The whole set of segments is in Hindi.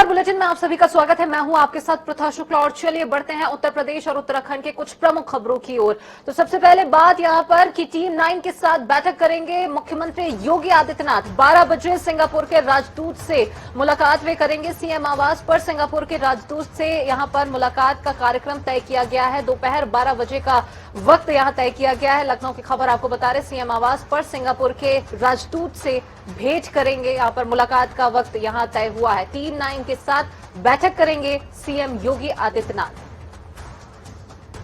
नमस्कार, बुलेटिन में आप सभी का स्वागत है। मैं हूं आपके साथ प्रथा शुक्ला और चलिए बढ़ते हैं उत्तर प्रदेश और उत्तराखंड के कुछ प्रमुख खबरों की ओर। तो सबसे पहले बात यहां पर कि टीम 9 के साथ बैठक करेंगे मुख्यमंत्री योगी आदित्यनाथ। 12 बजे सिंगापुर के राजदूत से मुलाकात वे करेंगे। सीएम आवास पर सिंगापुर के राजदूत से यहां पर मुलाकात का कार्यक्रम तय किया गया है। दोपहर 12 बजे का वक्त यहां तय किया गया है। लखनऊ की खबर आपको बता रहे, सीएम आवास पर सिंगापुर के राजदूत से भेंट करेंगे। यहां पर मुलाकात का वक्त यहां तय हुआ है। टीम 9 के साथ बैठक करेंगे सीएम योगी आदित्यनाथ।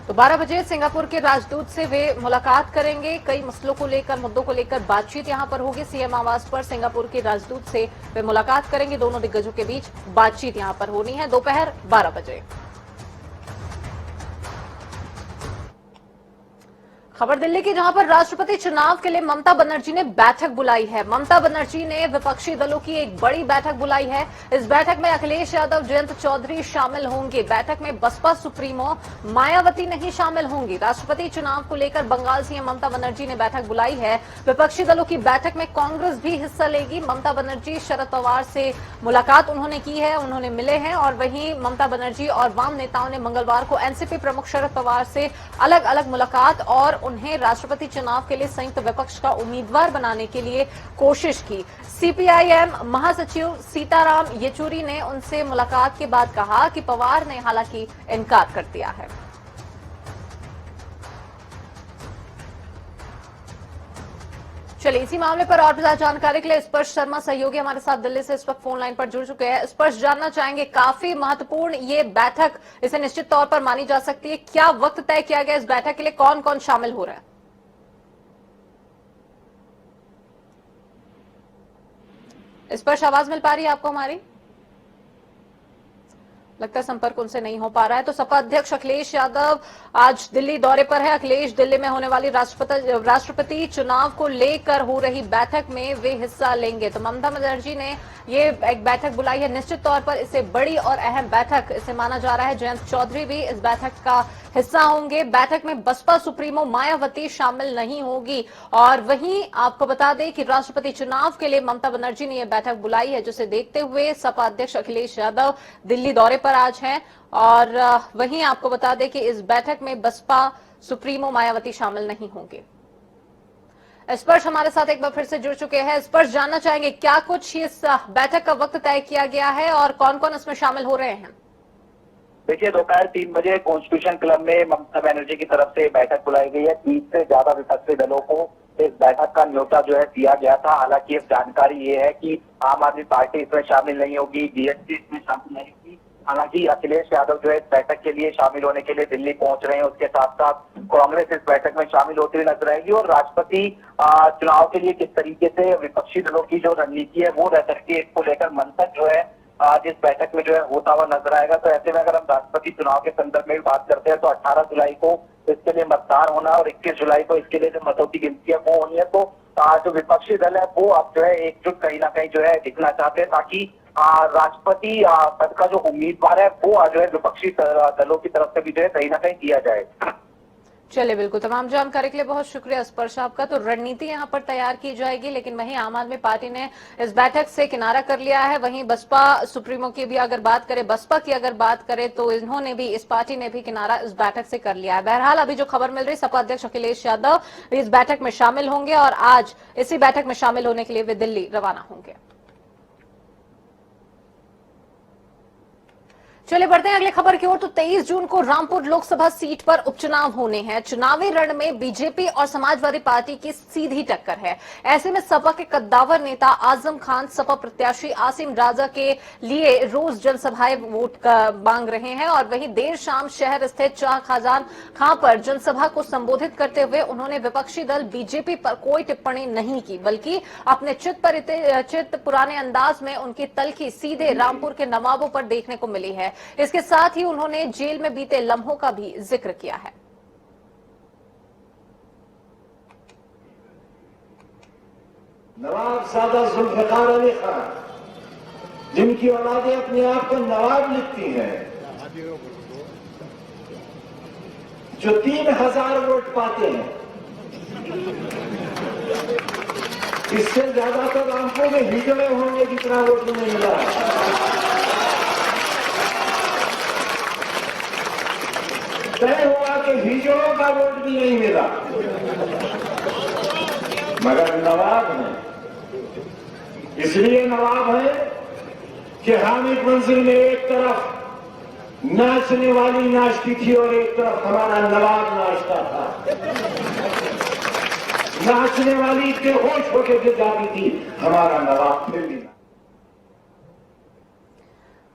तो 12 बजे सिंगापुर के राजदूत से वे मुलाकात करेंगे। कई मसलों को लेकर, मुद्दों को लेकर बातचीत यहां पर होगी। सीएम आवास पर सिंगापुर के राजदूत से वे मुलाकात करेंगे। दोनों दिग्गजों के बीच बातचीत यहां पर होनी है दोपहर 12 बजे। खबर दिल्ली की, जहां पर राष्ट्रपति चुनाव के लिए ममता बनर्जी ने बैठक बुलाई है। ममता बनर्जी ने विपक्षी दलों की एक बड़ी बैठक बुलाई है। इस बैठक में अखिलेश यादव, जयंत चौधरी शामिल होंगे। बैठक में बसपा सुप्रीमो मायावती नहीं शामिल होंगी। राष्ट्रपति चुनाव को लेकर बंगाल सीएम ममता बनर्जी ने बैठक बुलाई है। विपक्षी दलों की बैठक में कांग्रेस भी हिस्सा लेगी। ममता बनर्जी शरद पवार से मुलाकात उन्होंने की है, उन्होंने मिले हैं। और वहीं ममता बनर्जी और वाम नेताओं ने मंगलवार को एनसीपी प्रमुख शरद पवार से अलग अलग मुलाकात और उन्हें राष्ट्रपति चुनाव के लिए संयुक्त विपक्ष का उम्मीदवार बनाने के लिए कोशिश की। सीपीआईएम महासचिव सीताराम येचुरी ने उनसे मुलाकात के बाद कहा कि पवार ने हालांकि इनकार कर दिया है। चलिए, इसी मामले पर और ज्यादा जानकारी के लिए स्पर्श शर्मा सहयोगी हमारे साथ दिल्ली से इस वक्त फोन लाइन पर जुड़ चुके हैं। स्पर्श, जानना चाहेंगे, काफी महत्वपूर्ण ये बैठक इसे निश्चित तौर पर मानी जा सकती है। क्या वक्त तय किया गया इस बैठक के लिए? कौन कौन शामिल हो रहा है? स्पर्श, आवाज मिल पा रही है आपको हमारी? लगता है संपर्क उनसे नहीं हो पा रहा है। तो सपा अध्यक्ष अखिलेश यादव आज दिल्ली दौरे पर है। अखिलेश दिल्ली में होने वाली राष्ट्रपति चुनाव को लेकर हो रही बैठक में वे हिस्सा लेंगे। तो ममता बनर्जी ने ये एक बैठक बुलाई है। निश्चित तौर पर इसे बड़ी और अहम बैठक इसे माना जा रहा है। जयंत चौधरी भी इस बैठक का हिस्सा होंगे। बैठक में बसपा सुप्रीमो मायावती शामिल नहीं होगी। और वहीं आपको बता दें कि राष्ट्रपति चुनाव के लिए ममता बनर्जी ने यह बैठक बुलाई है, जिसे देखते हुए सपा अध्यक्ष अखिलेश यादव दिल्ली दौरे पर आज हैं। और वहीं आपको बता दें कि इस बैठक में बसपा सुप्रीमो मायावती शामिल नहीं होंगे। स्पर्श हमारे साथ एक बार फिर से जुड़ चुके हैं। स्पर्श, जानना चाहेंगे क्या कुछ इस बैठक का वक्त तय किया गया है और कौन कौन इसमें शामिल हो रहे हैं? देखिए, दोपहर 3 बजे कॉन्स्टिट्यूशन क्लब में ममता बनर्जी की तरफ से बैठक बुलाई गई है। 30 से ज्यादा विपक्षी दलों को इस बैठक का न्योता जो है दिया गया था। हालांकि अब जानकारी ये है कि आम आदमी पार्टी इसमें शामिल नहीं होगी, बीएसपी इसमें शामिल नहीं होगी। हालांकि अखिलेश यादव जो है इस बैठक के लिए शामिल होने के लिए दिल्ली पहुंच रहे हैं। उसके साथ साथ कांग्रेस इस बैठक में शामिल होती हुई नजर आएगी। और राष्ट्रपति चुनाव के लिए किस तरीके से विपक्षी दलों की जो रणनीति है वो रह सकती है, इसको लेकर मंथन जो है आज इस बैठक में जो है होता हुआ नजर आएगा। तो ऐसे में अगर हम राष्ट्रपति चुनाव के संदर्भ में भी बात करते हैं तो 18 जुलाई को इसके लिए मतदान होना और 21 जुलाई को इसके लिए जो मतों की गिनती है वो होनी है। तो जो विपक्षी दल है वो अब जो है एकजुट कहीं ना कहीं जो है दिखना चाहते हैं, ताकि राष्ट्रपति पद का जो उम्मीदवार है वो जो है विपक्षी दलों की तरफ से भी जो है कहीं ना कहीं दिया जाए। चलिए, बिल्कुल, तमाम जानकारी के लिए बहुत शुक्रिया स्पर्श आपका। तो रणनीति यहां पर तैयार की जाएगी, लेकिन वहीं आम आदमी पार्टी ने इस बैठक से किनारा कर लिया है। वहीं बसपा सुप्रीमो की भी अगर बात करें, बसपा की अगर बात करें तो इन्होंने भी, इस पार्टी ने भी किनारा इस बैठक से कर लिया है। बहरहाल अभी जो खबर मिल रही, सपा अध्यक्ष अखिलेश यादव इस बैठक में शामिल होंगे और आज इसी बैठक में शामिल होने के लिए वे दिल्ली रवाना होंगे। चलिए बढ़ते हैं अगली खबर की ओर। तो 23 जून को रामपुर लोकसभा सीट पर उपचुनाव होने हैं। चुनावी रण में बीजेपी और समाजवादी पार्टी की सीधी टक्कर है। ऐसे में सपा के कद्दावर नेता आजम खान सपा प्रत्याशी आसिम राजा के लिए रोज जनसभाएं वोट मांग रहे हैं। और वहीं देर शाम शहर स्थित शाह खजान खां पर जनसभा को संबोधित करते हुए उन्होंने विपक्षी दल बीजेपी पर कोई टिप्पणी नहीं की, बल्कि अपने चित पुराने अंदाज में उनकी तलखी सीधे रामपुर के नवाबों पर देखने को मिली है। इसके साथ ही उन्होंने जेल में बीते लम्हों का भी जिक्र किया है। नवाबजादा जुल्फिकार अली खान, जिनकी औलादें अपने आप को नवाब लिखती हैं, जो 3000 वोट पाते हैं, इससे ज्यादा तो रामपुर में हिजड़े होंगे जितना वोट उन्हें मिला। तय हुआ कि बीजोड़ों का वोट भी नहीं मिला, मगर नवाब है। इसलिए नवाब है कि हामिद मंजिल में एक तरफ नाचने वाली नाचती थी और एक तरफ हमारा नवाब नाचता था। नाचने वाली बेहोश होकर गिर जाती थी, हमारा नवाब फिर भी।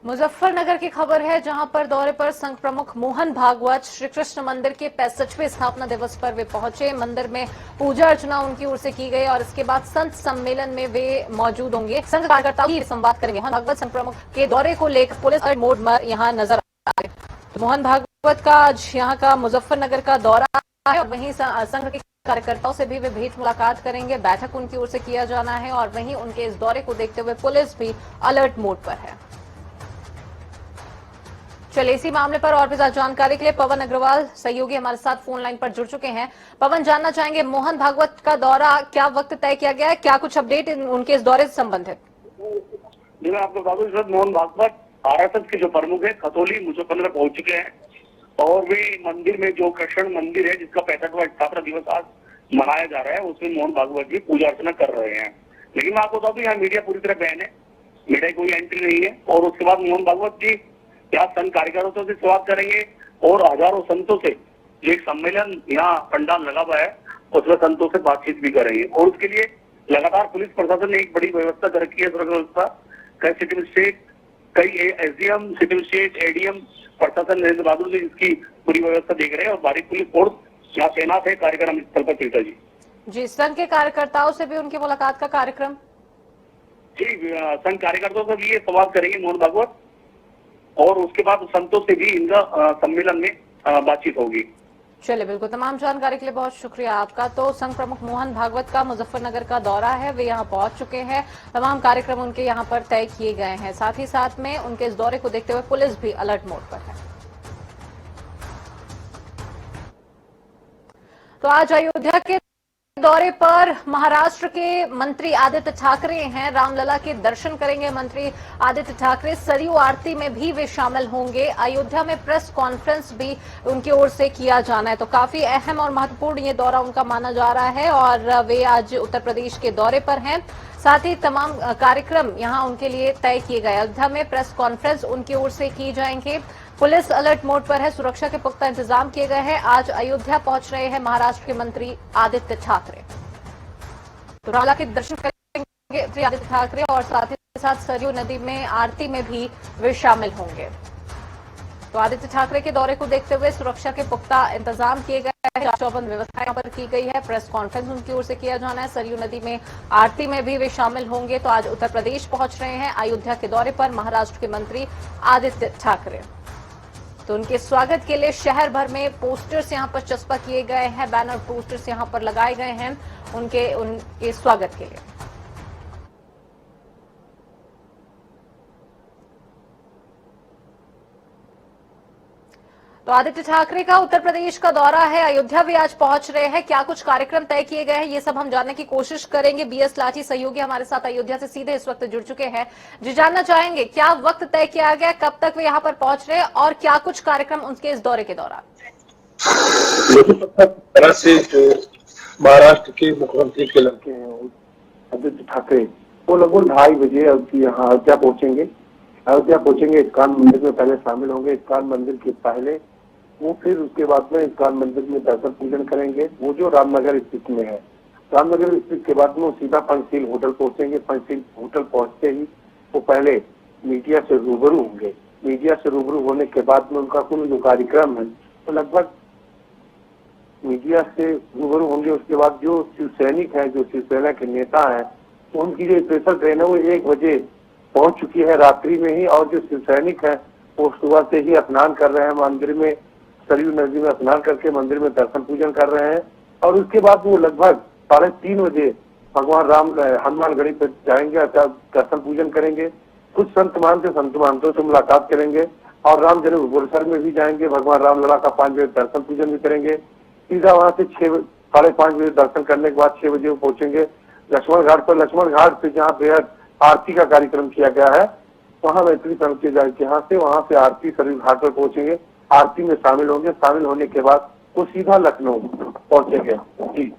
मुजफ्फरनगर की खबर है, जहां पर दौरे पर संघ प्रमुख मोहन भागवत श्री कृष्ण मंदिर के 65वें स्थापना दिवस पर वे पहुंचे। मंदिर में पूजा अर्चना उनकी ओर से की गई और इसके बाद संत सम्मेलन में वे मौजूद होंगे। संघ कार्यकर्ताओं की संवाद करेंगे। मोहन भागवत संघ प्रमुख के दौरे को लेकर पुलिस मोड में यहाँ नजर आ रहे। तो मोहन भागवत का आज यहाँ का मुजफ्फरनगर का दौरा है और वहीं संघ के कार्यकर्ताओं से भी वे भेंट मुलाकात करेंगे। बैठक उनकी ओर से किया जाना है और वहीं उनके इस दौरे को देखते हुए पुलिस भी अलर्ट मोड पर है। चलिए इसी मामले पर और भी ज्यादा जानकारी के लिए पवन अग्रवाल सहयोगी हमारे साथ फोन लाइन पर जुड़ चुके हैं। पवन, जानना चाहेंगे मोहन भागवत का दौरा क्या वक्त तय किया गया है, क्या कुछ अपडेट उनके इस दौरे से संबंधित? जी मैं आपको बता दूं, मोहन भागवत आरएसएस के जो प्रमुख है खतौली मुजफ्फरनगर पहुंच चुके हैं और वे मंदिर में जो कृष्ण मंदिर है जिसका 65वां स्थापना दिवस आज मनाया जा रहा है उसमें मोहन भागवत जी पूजा अर्चना कर रहे हैं। लेकिन मैं आपको बता दूं यहाँ मीडिया पूरी तरह बैन है, मीडिया कोई एंट्री नहीं है। और उसके बाद मोहन भागवत जी यहाँ संघ कार्यकर्ताओं से संवाद करेंगे और हजारों संतों से जो एक सम्मेलन यहाँ पंडाल लगा हुआ है उसमें संतों से बातचीत भी करेंगे। और उसके लिए लगातार पुलिस प्रशासन ने एक बड़ी व्यवस्था कर रखी है, सुरक्षा व्यवस्था। कई सिटी मजिस्ट्रेट, कई एसडीएम, सिटी मजिस्ट्रेट, एडीएम प्रशासन नरेंद्र बहादुर जी इसकी पूरी व्यवस्था देख रहे हैं और भारी पुलिस फोर्स यहाँ तैनात है कार्यक्रम स्थल पर। प्रीता जी, संघ के कार्यकर्ताओं से भी उनकी मुलाकात का कार्यक्रम? जी, संघ कार्यकर्ताओं से भी ये संवाद करेंगे मोहन भागवत और उसके बाद संतों से भी इनका सम्मेलन में बातचीत होगी। चलिए, बिल्कुल, तमाम जानकारी के लिए बहुत शुक्रिया आपका। तो संघ प्रमुख मोहन भागवत का मुजफ्फरनगर का दौरा है, वे यहाँ पहुंच चुके हैं। तमाम कार्यक्रम उनके यहाँ पर तय किए गए हैं। साथ ही साथ में उनके इस दौरे को देखते हुए पुलिस भी अलर्ट मोड पर है। तो आज अयोध्या के दौरे पर महाराष्ट्र के मंत्री आदित्य ठाकरे हैं। रामलला के दर्शन करेंगे मंत्री आदित्य ठाकरे। सरयू आरती में भी वे शामिल होंगे। अयोध्या में प्रेस कॉन्फ्रेंस भी उनकी ओर से किया जाना है। तो काफी अहम और महत्वपूर्ण ये दौरा उनका माना जा रहा है और वे आज उत्तर प्रदेश के दौरे पर हैं। साथ ही तमाम कार्यक्रम यहां उनके लिए तय किए गए। अयोध्या में प्रेस कॉन्फ्रेंस उनकी ओर से की जाएंगे। पुलिस अलर्ट मोड पर है, सुरक्षा के पुख्ता इंतजाम किए गए हैं। आज अयोध्या पहुंच रहे हैं महाराष्ट्र के मंत्री आदित्य ठाकरे। तो रामलला के दर्शन करेंगे आदित्य ठाकरे और साथ ही साथ सरयू नदी में आरती में भी वे शामिल होंगे। तो आदित्य ठाकरे के दौरे को देखते हुए सुरक्षा के पुख्ता इंतजाम किए गए हैं। चौबंद व्यवस्था यहाँ पर की गई है। प्रेस कॉन्फ्रेंस उनकी ओर से किया जाना है। सरयू नदी में आरती में भी वे शामिल होंगे। तो आज उत्तर प्रदेश पहुंच रहे हैं अयोध्या के दौरे पर महाराष्ट्र के मंत्री आदित्य ठाकरे। तो उनके स्वागत के लिए शहर भर में पोस्टर्स यहां पर चस्पा किए गए हैं, बैनर पोस्टर्स यहां पर लगाए गए हैं उनके स्वागत के लिए। तो आदित्य ठाकरे का उत्तर प्रदेश का दौरा है, अयोध्या भी आज पहुंच रहे हैं। क्या कुछ कार्यक्रम तय किए गए हैं ये सब हम जानने की कोशिश करेंगे। बीएस लाठी सहयोगी हमारे साथ अयोध्या से सीधे इस वक्त जुड़ चुके हैं। जी, जानना चाहेंगे क्या वक्त तय किया गया, कब तक वे यहाँ पर पहुंच रहे हैं और क्या कुछ कार्यक्रम उनके इस दौरे के दौरान? तरह से जो महाराष्ट्र के मुख्यमंत्री के लड़के हैं आदित्य ठाकरे, वो लगभग 2:30 बजे यहाँ अयोध्या पहुंचेंगे। इस्कॉन मंदिर में पहले शामिल होंगे। इस्कॉन मंदिर के पहले वो फिर उसके बाद में इस्कॉन मंदिर में दर्शन पूजन करेंगे, वो जो रामनगर स्थित में है। रामनगर स्थित के बाद में वो सीधा पंचशील होटल पहुंचेंगे। पंचशील होटल पहुंचते ही वो पहले मीडिया से रूबरू होंगे। मीडिया से रूबरू होने के बाद में उनका कुल जो कार्यक्रम है तो लगभग मीडिया से रूबरू होंगे। उसके बाद जो शिव सैनिक है, जो शिवसेना के नेता है, तो उनकी जो स्पेशल ट्रेन है वो 1 बजे पहुंच चुकी है रात्रि में ही। और जो शिव सैनिक है वो सुबह से ही स्नान कर रहे हैं मंदिर में, सरयू नदी में स्नान करके मंदिर में दर्शन पूजन कर रहे हैं। और उसके बाद वो लगभग 3:30 बजे भगवान राम हनुमानगढ़ी पर जाएंगे, दर्शन पूजन करेंगे। कुछ संत महंतों से मुलाकात करेंगे और राम जन्म परिसर में भी जाएंगे। भगवान रामलला का 5 बजे दर्शन पूजन भी करेंगे। सीधा वहां से 5:30 बजे दर्शन करने के बाद 6 बजे वो पहुंचेंगे लक्ष्मण घाट पर। लक्ष्मण घाट पे जहाँ बेहद आरती का कार्यक्रम किया गया है वहां मैत्री संघ के यहाँ से वहां से आरती सरयू घाट पर पहुंचेंगे। आरती में शामिल होंगे। शामिल होने के बाद वो सीधा लखनऊ पहुंचेंगे। जी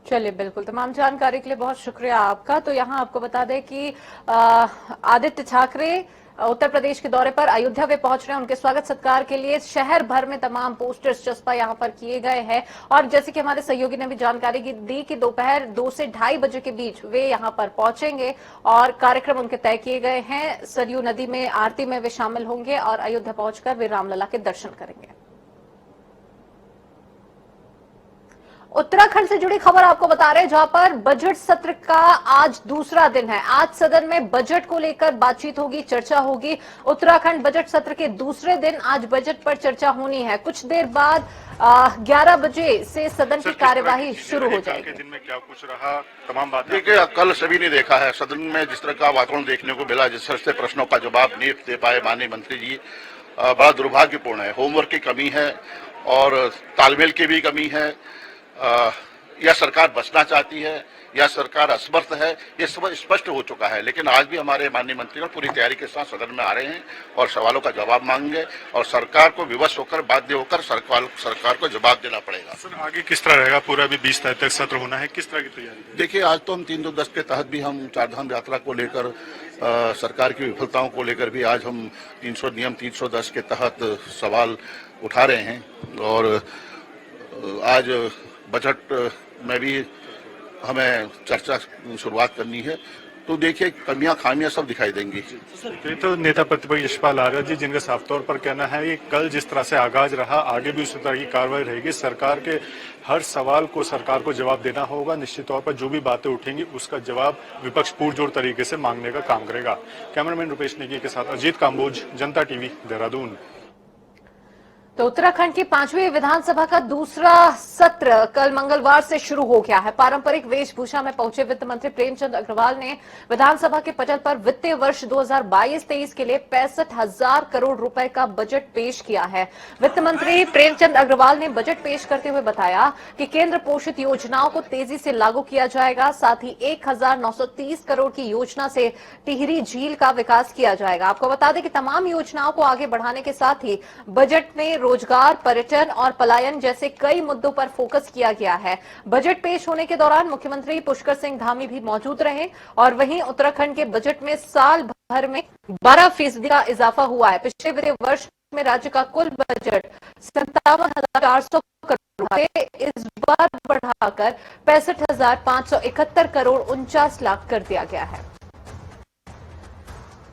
चलिए, बिल्कुल, तमाम जानकारी के लिए बहुत शुक्रिया आपका। तो यहाँ आपको बता दें कि आदित्य ठाकरे उत्तर प्रदेश के दौरे पर अयोध्या वे पहुंच रहे हैं। उनके स्वागत सत्कार के लिए शहर भर में तमाम पोस्टर्स चस्पा यहां पर किए गए हैं। और जैसे कि हमारे सहयोगी ने भी जानकारी दी कि दोपहर 2 से 2:30 बजे के बीच वे यहां पर पहुंचेंगे और कार्यक्रम उनके तय किए गए हैं। सरयू नदी में आरती में वे शामिल होंगे और अयोध्या पहुंचकर वे रामलला के दर्शन करेंगे। उत्तराखंड से जुड़ी खबर आपको बता रहे हैं, जहां पर बजट सत्र का आज दूसरा दिन है। आज सदन में बजट को लेकर बातचीत होगी, चर्चा होगी। उत्तराखंड बजट सत्र के दूसरे दिन आज बजट पर चर्चा होनी है। कुछ देर बाद 11 बजे से सदन की कार्यवाही शुरू हो जाएगी। दिन में क्या कुछ रहा, तमाम बातें देखिए, कल सभी ने देखा है सदन में जिस तरह का वातावरण देखने को मिला, जिस तरह से प्रश्नों का जवाब नहीं दे पाए माननीय मंत्री जी, बड़ा दुर्भाग्यपूर्ण है। होमवर्क की कमी है और तालमेल की भी कमी है। या सरकार बचना चाहती है या सरकार असमर्थ है, ये सब स्पष्ट हो चुका है। लेकिन आज भी हमारे माननीय मंत्रीगण पूरी तैयारी के साथ सदन में आ रहे हैं और सवालों का जवाब मांगेंगे और सरकार को विवश होकर, बाध्य होकर सरकार को जवाब देना पड़ेगा। सर, आगे किस तरह रहेगा? पूरा भी 20 तारीख तक सत्र होना है, किस तरह की तैयारी? देखिए, आज तो हम 310 के तहत भी हम चारधाम यात्रा को लेकर, सरकार की विफलताओं को लेकर भी आज हम नियम 310 के तहत सवाल उठा रहे हैं। और आज बजट में भी हमें चर्चा शुरुआत करनी है, तो देखिए कमियां खामियां सब दिखाई देंगी। ये तो नेता प्रतिपक्ष यशपाल आर्य जी, जिनका साफ तौर पर कहना है कि कल जिस तरह से आगाज रहा, आगे भी उसी तरह की कार्रवाई रहेगी। सरकार के हर सवाल को सरकार को जवाब देना होगा। निश्चित तौर पर जो भी बातें उठेंगी उसका जवाब विपक्ष पुरजोर तरीके से मांगने का काम करेगा। कैमरामैन रुपेश नेगी के साथ अजीत काम्बोज, जनता टीवी, देहरादून। तो उत्तराखंड की 5वीं विधानसभा का दूसरा सत्र कल मंगलवार से शुरू हो गया है। पारंपरिक वेशभूषा में पहुंचे वित्त मंत्री प्रेमचंद अग्रवाल ने विधानसभा के पटल पर वित्तीय वर्ष 2022-23 के लिए 65,000 करोड़ रुपए का बजट पेश किया है। वित्त मंत्री प्रेमचंद अग्रवाल ने बजट पेश करते हुए बताया कि केंद्र पोषित योजनाओं को तेजी से लागू किया जाएगा। साथ ही 1,930 करोड़ की योजना से टिहरी झील का विकास किया जाएगा। आपको बता दें कि तमाम योजनाओं को आगे बढ़ाने के साथ ही बजट में रोजगार, पर्यटन और पलायन जैसे कई मुद्दों पर फोकस किया गया है। बजट पेश होने के दौरान मुख्यमंत्री पुष्कर सिंह धामी भी मौजूद रहे और वहीं उत्तराखंड के बजट में साल भर में 12% का इजाफा हुआ है। पिछले वित्तीय वर्ष में राज्य का कुल बजट 57,400 करोड़ इस बार बढ़ाकर 65,571 करोड़ 49 लाख कर दिया गया है।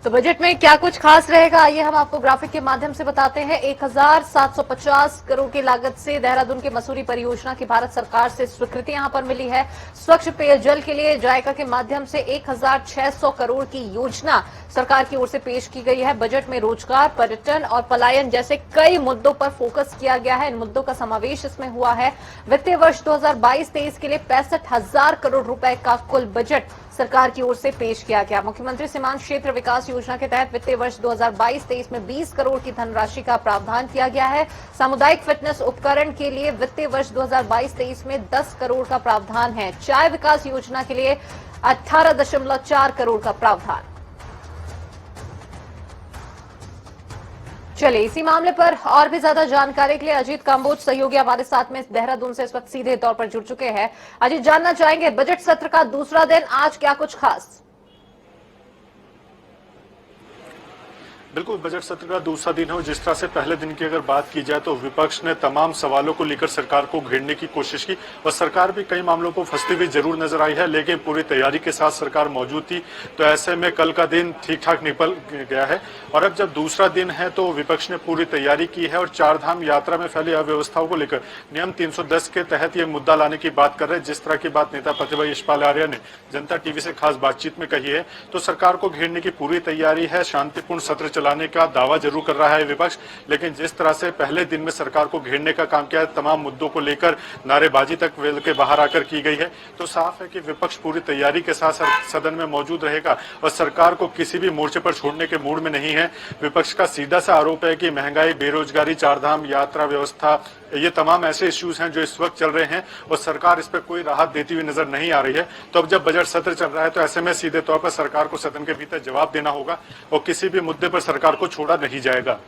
तो बजट में क्या कुछ खास रहेगा, आइए हम आपको ग्राफिक के माध्यम से बताते हैं। 1,750 करोड़ की लागत से देहरादून के मसूरी परियोजना की भारत सरकार से स्वीकृति यहां पर मिली है। स्वच्छ पेयजल के लिए जायका के माध्यम से 1,600 करोड़ की योजना सरकार की ओर से पेश की गई है। बजट में रोजगार, पर्यटन और पलायन जैसे कई मुद्दों पर फोकस किया गया है। इन मुद्दों का समावेश इसमें हुआ है। वित्तीय वर्ष 2022-23 के लिए 65,000 करोड़ रुपए का कुल बजट सरकार की ओर से पेश किया गया। मुख्यमंत्री सीमांत क्षेत्र विकास योजना के तहत वित्तीय वर्ष 2022-23 में 20 करोड़ की धनराशि का प्रावधान किया गया है। सामुदायिक फिटनेस उपकरण के लिए वित्तीय वर्ष 2022-23 में 10 करोड़ का प्रावधान है। चाय विकास योजना के लिए 18.4 करोड़ का प्रावधान। चलिए, इसी मामले पर और भी ज्यादा जानकारी के लिए अजीत काम्बोज सहयोगी हमारे साथ में देहरादून से इस वक्त सीधे तौर पर जुड़ चुके हैं। अजीत, जानना चाहेंगे बजट सत्र का दूसरा दिन आज क्या कुछ खास? बिल्कुल, बजट सत्र का दूसरा दिन है। जिस तरह से पहले दिन की अगर बात की जाए तो विपक्ष ने तमाम सवालों को लेकर सरकार को घेरने की कोशिश की और सरकार भी कई मामलों पर फंसती हुई जरूर नजर आई है, लेकिन पूरी तैयारी के साथ सरकार मौजूद थी। तो ऐसे में कल का दिन ठीक ठाक निकल गया है और अब जब दूसरा दिन है तो विपक्ष ने पूरी तैयारी की है और चारधाम यात्रा में फैली अव्यवस्थाओं को लेकर नियम 310 के तहत ये मुद्दा लाने की बात कर रहे हैं। जिस तरह की बात नेता प्रतिपक्ष यशपाल आर्य ने जनता टीवी से खास बातचीत में कही है, तो सरकार को घेरने की पूरी तैयारी है। शांतिपूर्ण सत्र चलाने का दावा जरूर कर रहा है विपक्ष, लेकिन जिस तरह से पहले दिन में सरकार को घेरने का काम किया, तमाम मुद्दों को लेकर नारेबाजी तक वेल के बाहर आकर की गई है, तो साफ है कि विपक्ष पूरी तैयारी के साथ सदन में मौजूद रहेगा और सरकार को किसी भी मोर्चे पर छोड़ने के मूड में नहीं है। विपक्ष का सीधा सा आरोप है कि महंगाई, बेरोजगारी, चारधाम यात्रा व्यवस्था, ये तमाम ऐसे इश्यूज हैं जो इस वक्त चल रहे हैं और सरकार इस पर कोई राहत देती हुई नजर नहीं आ रही है। तो अब जब बजट सत्र चल रहा है तो ऐसे में सीधे तौर पर सरकार को सदन के भीतर जवाब देना होगा और किसी भी मुद्दे पर सरकार को छोड़ा नहीं जाएगा।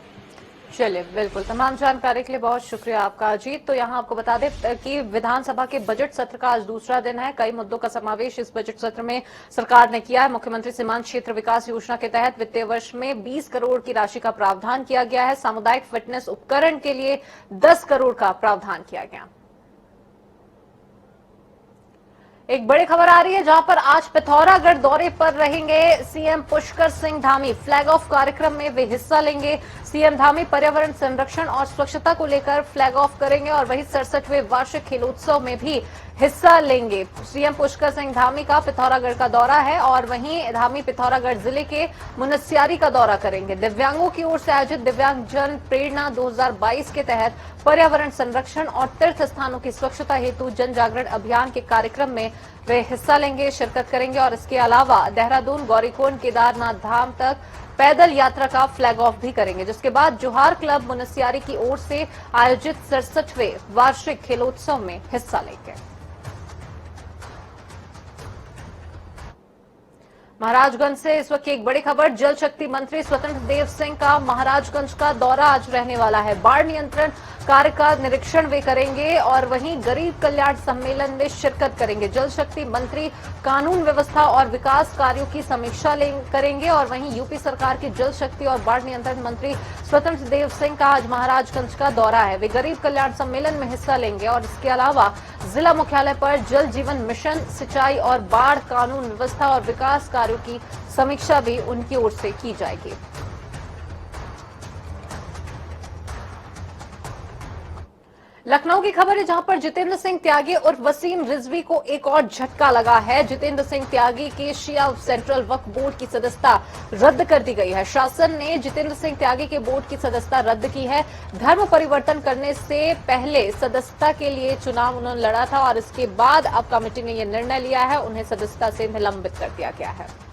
चलिए, बिल्कुल। तमाम जानकारी के लिए बहुत शुक्रिया आपका अजीत। तो यहाँ आपको बता दें कि विधानसभा के बजट सत्र का आज दूसरा दिन है। कई मुद्दों का समावेश इस बजट सत्र में सरकार ने किया है। मुख्यमंत्री सीमांत क्षेत्र विकास योजना के तहत वित्तीय वर्ष में 20 करोड़ की राशि का प्रावधान किया गया है। सामुदायिक फिटनेस उपकरण के लिए 10 करोड़ का प्रावधान किया गया। एक बड़ी खबर आ रही है, जहां पर आज पिथौरागढ़ दौरे पर रहेंगे CM Pushkar Singh Dhami. Flag of कार्यक्रम में वे हिस्सा लेंगे। सीएम धामी पर्यावरण संरक्षण और स्वच्छता को लेकर फ्लैग ऑफ करेंगे और वहीं 67वें वार्षिक खेलोत्सव में भी हिस्सा लेंगे। सीएम पुष्कर सिंह धामी का पिथौरागढ़ का दौरा है और वहीं धामी पिथौरागढ़ जिले के मुनस्यारी का दौरा करेंगे। दिव्यांगों की ओर से आयोजित दिव्यांग जन प्रेरणा 2022 के तहत पर्यावरण संरक्षण और तीर्थ स्थानों की स्वच्छता हेतु जन जागरण अभियान के कार्यक्रम में वे हिस्सा लेंगे, शिरकत करेंगे और इसके अलावा देहरादून, गौरीकुंड, केदारनाथ धाम तक पैदल यात्रा का फ्लैग ऑफ भी करेंगे, जिसके बाद जोहार क्लब मुनस्यारी की ओर से आयोजित 67वें वार्षिक खेलोत्सव में हिस्सा लेंगे। महाराजगंज से इस वक्त एक बड़ी खबर, जल शक्ति मंत्री स्वतंत्र देव सिंह का महाराजगंज का दौरा आज रहने वाला है। बाढ़ नियंत्रण कार्य का निरीक्षण वे करेंगे और वहीं गरीब कल्याण सम्मेलन में शिरकत करेंगे। जल शक्ति मंत्री कानून व्यवस्था और विकास कार्यों की समीक्षा करेंगे और वहीं यूपी सरकार के जल शक्ति और बाढ़ नियंत्रण मंत्री स्वतंत्र देव सिंह का आज महाराजगंज का दौरा है। वे गरीब कल्याण सम्मेलन में हिस्सा लेंगे और इसके अलावा जिला मुख्यालय पर जल जीवन मिशन, सिंचाई और बाढ़ कानून व्यवस्था और विकास कार्यों की समीक्षा भी उनकी ओर से की जाएगी। लखनऊ की खबर है, जहां पर जितेंद्र सिंह त्यागी और वसीम रिजवी को एक और झटका लगा है। जितेंद्र सिंह त्यागी के शिया सेंट्रल वक्फ बोर्ड की सदस्यता रद्द कर दी गई है। शासन ने जितेंद्र सिंह त्यागी के बोर्ड की सदस्यता रद्द की है। धर्म परिवर्तन करने से पहले सदस्यता के लिए चुनाव उन्होंने लड़ा था और इसके बाद अब कमेटी ने यह निर्णय लिया है, उन्हें सदस्यता से निलंबित कर दिया गया है।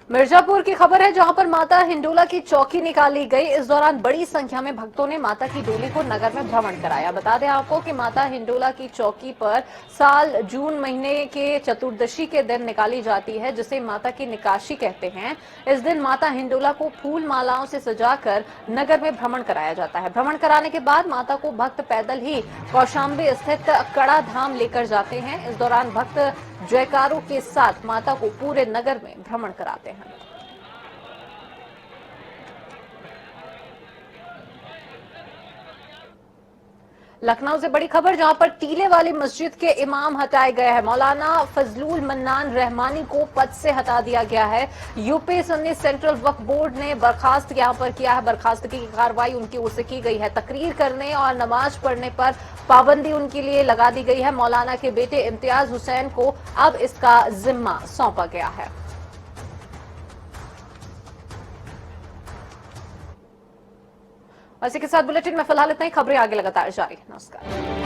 मिर्जापुर की खबर है, जहां पर माता हिंडोला की चौकी निकाली गई। इस दौरान बड़ी संख्या में भक्तों ने माता की डोली को नगर में भ्रमण कराया। बता दें आपको कि माता हिंडोला की चौकी पर साल जून महीने के चतुर्दशी के दिन निकाली जाती है, जिसे माता की निकाशी कहते हैं। इस दिन माता हिंडोला को फूल मालाओं से सजाकर नगर में भ्रमण कराया जाता है। भ्रमण कराने के बाद माता को भक्त पैदल ही कौशाम्बी स्थित कड़ा धाम लेकर जाते हैं। इस दौरान भक्त जयकारों के साथ माता को पूरे नगर में भ्रमण कराते हैं। लखनऊ से बड़ी खबर, जहां पर टीले वाली मस्जिद के इमाम हटाए गए हैं। मौलाना फजलुल मन्नान रहमानी को पद से हटा दिया गया है। यूपी सुन्नी सेंट्रल वक्फ बोर्ड ने बर्खास्त यहां पर किया है। बर्खास्तगी की कार्रवाई उनकी ओर से की गई है। तकरीर करने और नमाज पढ़ने पर पाबंदी उनके लिए लगा दी गई है। मौलाना के बेटे इम्तियाज हुसैन को अब इसका जिम्मा सौंपा गया है। इसी के साथ बुलेटिन में फिलहाल इतना ही। खबरें आगे लगातार जारी। नमस्कार।